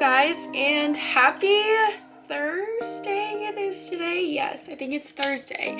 guys, and happy Thursday it is today. Yes, I think it's Thursday.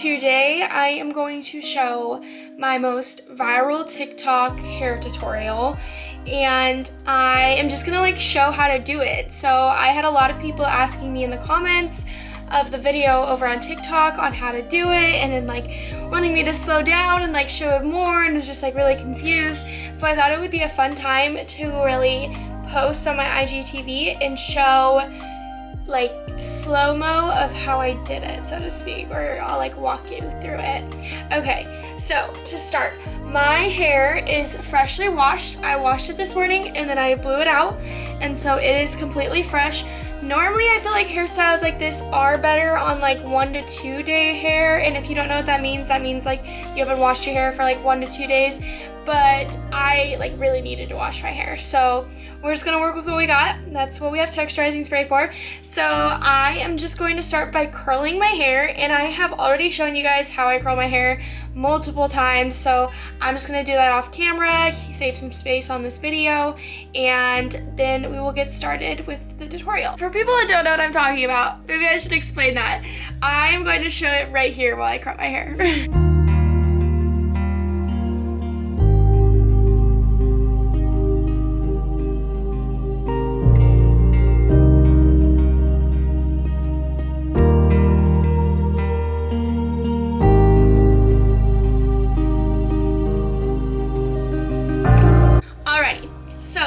Today I am going to show my most viral TikTok hair tutorial, and I am just gonna like show how to do it. So I had a lot of people asking me in the comments of the video over on TikTok on how to do it, and then like wanting me to slow down and like show it more, and was just like really confused. So I thought it would be a fun time to really post on my IGTV and show like slow-mo of how I did it, so to speak, or I'll like walk you through it. Okay, so to start, my hair is freshly washed. I washed it this morning and then I blew it out, and so it is completely fresh. Normally I feel like hairstyles like this are better on like 1 to 2 day hair, and if you don't know what that means like you haven't washed your hair for like 1 to 2 days, but I like really needed to wash my hair. So we're just gonna work with what we got. That's what we have texturizing spray for. So I am just going to start by curling my hair, and I have already shown you guys how I curl my hair multiple times, so I'm just gonna do that off camera, save some space on this video, and then we will get started with the tutorial. For people that don't know what I'm talking about, maybe I should explain that. I'm going to show it right here while I curl my hair.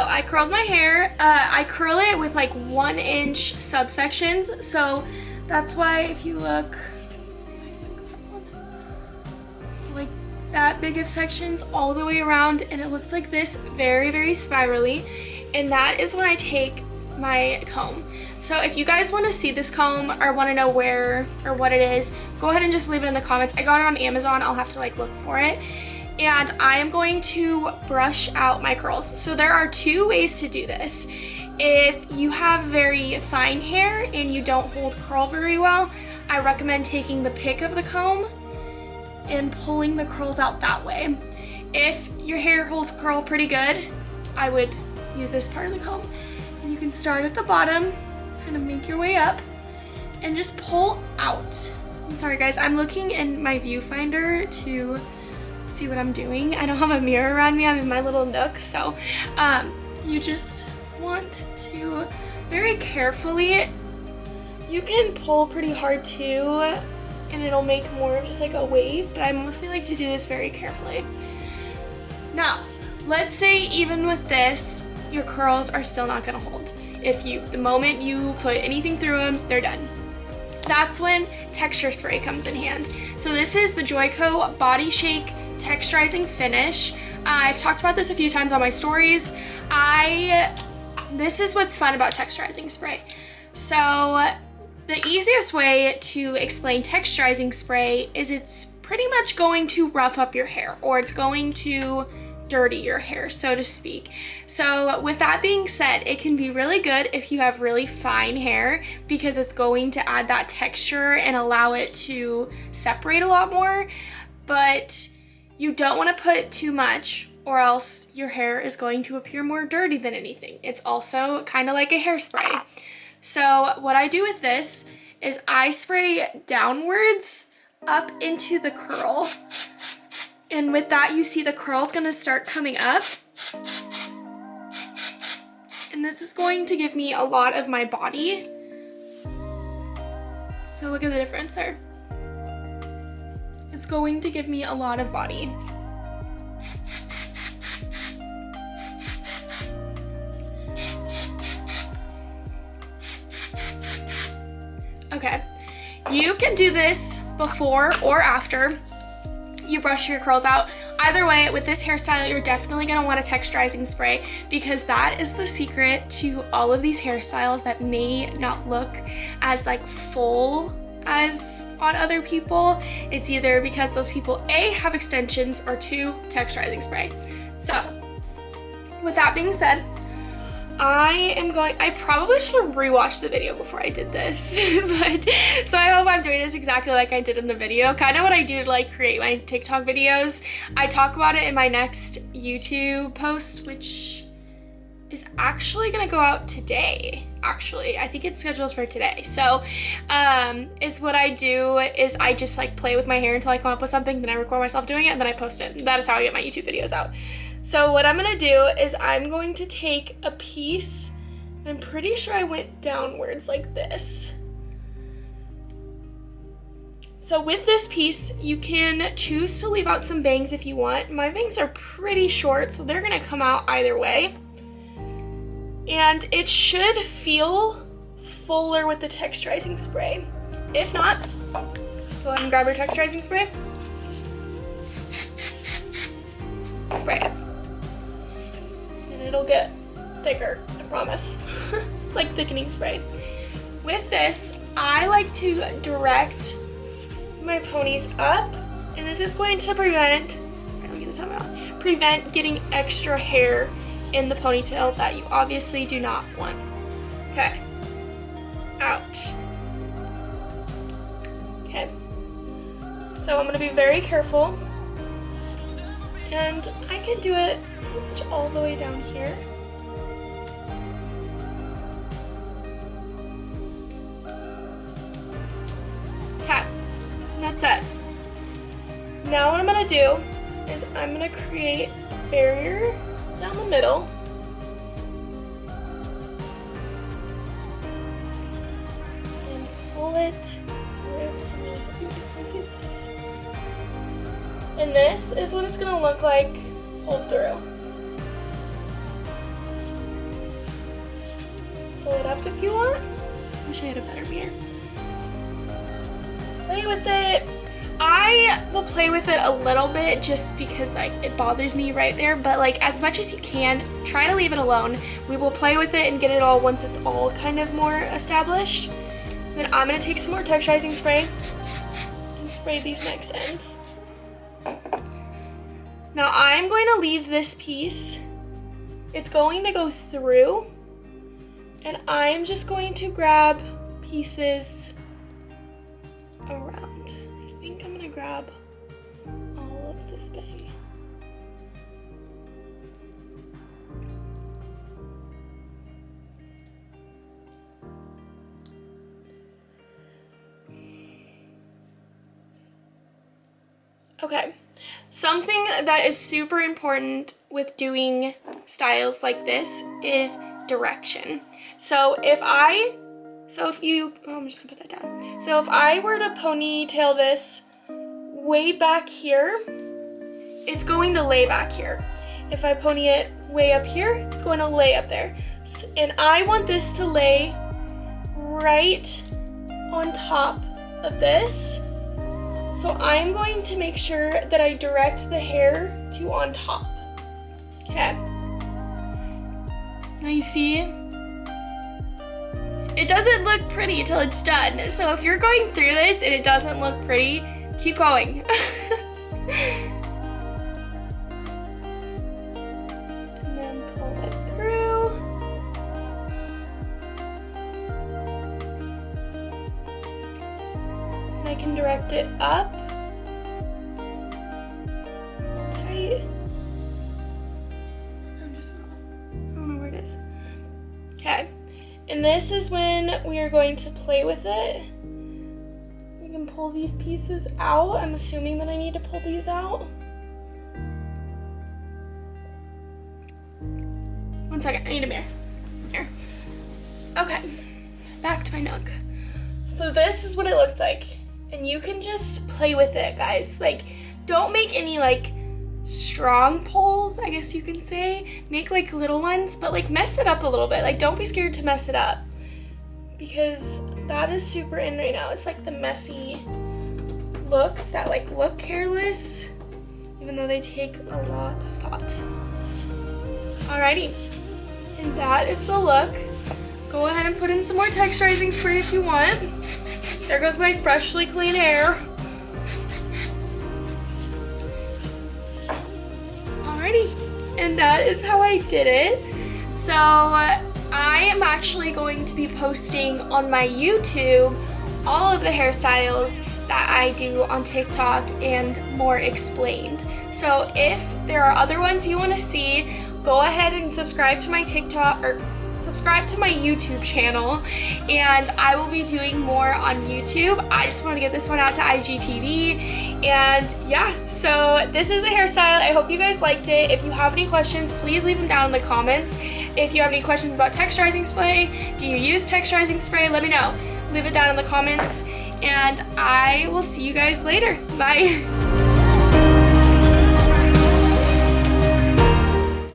I curled my hair. I curl it with like 1-inch subsections, so that's why if you look, it's like that big of sections all the way around, and it looks like this, very, very spirally, and that is when I take my comb. So if you guys want to see this comb or want to know where or what it is, go ahead and just leave it in the comments. I got it on Amazon. I'll have to like look for it. And I am going to brush out my curls. So there are 2 ways to do this. If you have very fine hair and you don't hold curl very well, I recommend taking the pick of the comb and pulling the curls out that way. If your hair holds curl pretty good, I would use this part of the comb. And you can start at the bottom, kind of make your way up, and just pull out. I'm sorry guys, I'm looking in my viewfinder to see what I'm doing. I don't have a mirror around me. I'm in my little nook, so you just want to very carefully, you can pull pretty hard too and it'll make more of just like a wave, but I mostly like to do this very carefully. Now let's say even with this your curls are still not gonna hold. The moment you put anything through them, they're done. That's when texture spray comes in hand. So this is the Joico Body Shake Texturizing Finish. I've talked about this a few times on my stories. This is what's fun about texturizing spray. So the easiest way to explain texturizing spray is it's pretty much going to rough up your hair, or it's going to dirty your hair, so to speak. So with that being said, it can be really good if you have really fine hair, because it's going to add that texture and allow it to separate a lot more, but you don't want to put too much, or else your hair is going to appear more dirty than anything. It's also kind of like a hairspray. So what I do with this is I spray downwards up into the curl, and with that you see the curl's gonna start coming up, and this is going to give me a lot of my body. So look at the difference there. It's going to give me a lot of body. Okay, you can do this before or after you brush your curls out. Either way, with this hairstyle, you're definitely gonna want a texturizing spray, because that is the secret to all of these hairstyles that may not look as like full as on other people. It's either because those people A, have extensions, or 2, texturizing spray. So with that being said, I probably should have rewatched the video before I did this, but so I hope I'm doing this exactly like I did in the video. Kind of what I do to like create my TikTok videos. I talk about it in my next YouTube post, which is actually gonna go out today. Actually, I think it's scheduled for today. So is what I do is I just like play with my hair until I come up with something, then I record myself doing it, and then I post it. That is how I get my YouTube videos out. So what I'm gonna do is I'm going to take a piece. I'm pretty sure I went downwards like this. So with this piece, you can choose to leave out some bangs if you want. My bangs are pretty short, so they're gonna come out either way. And it should feel fuller with the texturizing spray. If not, go ahead and grab your texturizing spray. Spray it. And it'll get thicker, I promise. It's like thickening spray. With this, I like to direct my ponies up, and this is going to prevent, sorry, let me get this out, prevent getting extra hair in the ponytail that you obviously do not want. Okay. Ouch. Okay. So I'm gonna be very careful, and I can do it pretty much all the way down here. Okay. That's it. Now what I'm gonna do is I'm gonna create a barrier down the middle. And pull it through. You just can see this. And this is what it's gonna look like pulled through. Pull it up if you want. I wish I had a better mirror. Play with it. I will play with it a little bit just because like it bothers me right there, but like as much as you can, try to leave it alone. We will play with it and get it all once it's all kind of more established. Then I'm gonna take some more texturizing spray and spray these next ends. Now I'm going to leave this piece. It's going to go through, and I'm just going to grab pieces around. I think I'm gonna grab all of this bang. Okay, something that is super important with doing styles like this is direction. So I'm just gonna put that down. So if I were to ponytail this way back here, it's going to lay back here. If I pony it way up here, it's going to lay up there. And I want this to lay right on top of this. So I'm going to make sure that I direct the hair to on top. Okay. Now you see, it doesn't look pretty till it's done. So if you're going through this and it doesn't look pretty, keep going. And then pull it through. And I can direct it up. Tight. I don't know where it is. Okay. And this is when we are going to play with it. We can pull these pieces out. I'm assuming that I need to pull these out. One second, I need a mirror. Here. Okay, back to my nook. So this is what it looks like. And you can just play with it, guys. Like, don't make any like strong pulls, I guess you can say. Make like little ones, but like mess it up a little bit. Like, don't be scared to mess it up, because that is super in right now. It's like the messy looks that like look careless, even though they take a lot of thought. Alrighty, and that is the look. Go ahead and put in some more texturizing spray if you want. There goes my freshly clean hair. And that is how I did it. So I am actually going to be posting on my YouTube all of the hairstyles that I do on TikTok and more explained. So if there are other ones you want to see, go ahead and subscribe to my TikTok, or subscribe to my YouTube channel, and I will be doing more on YouTube. I just want to get this one out to IGTV, and yeah, so this is the hairstyle. I hope you guys liked it. If you have any questions, please leave them down in the comments. If you have any questions about texturizing spray, do you use texturizing spray, let me know. Leave it down in the comments, and I will see you guys later. Bye.